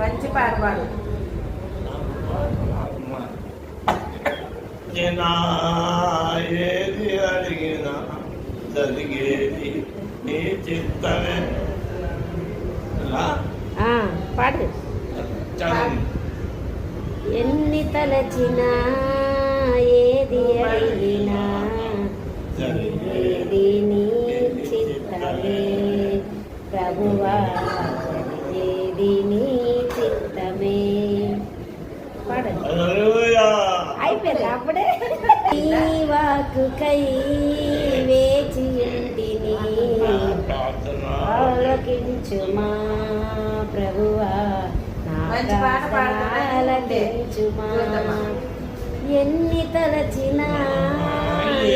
మంచి పాట పాడు. ఏది అడిగినా జరిగేది నీ చిత్తమే. పాడు. ఎన్ని తలచినా ఏది అడిగినా జరిగేది నీ చిత్తమే ప్రభువా, జరిగేది నీ చిత్తమే. అయిపోయింది అప్పుడే. నీ వాక్కుకై వేచి ఉంటిని, ఆలకించుమా ప్రభువా, ఆలకించుమా. ఎన్ని తలచినా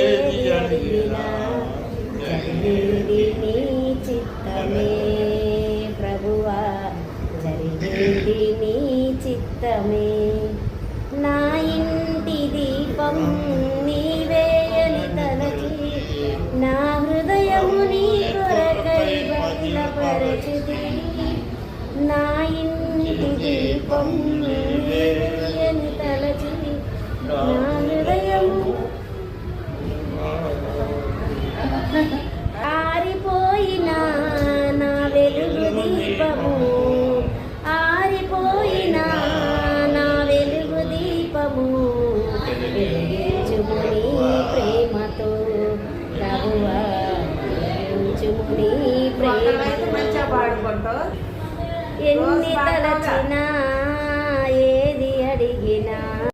ఏది అడిగినా జరిగేది నీ చిత్తమే ప్రభువా, జరిగేది నీ చిత్తమే. నా ఇంటి దీపం నీవేయని తలచి, నా హృదయము నీ కొరకై బయలుపరచుది. నా ఇంటి దీపం నీవేయని తలచి, నా హృదయము ఆరిపోయినా నా వెలుగు దీపము, ఆరిపోయినా నా వెలుగు దీపము, వెలిగించుము నీ ప్రేమతో ప్రభువా, వెలిగించుము నీ ప్రేమతో. ఎన్ని తలచినా ఏది అడిగినా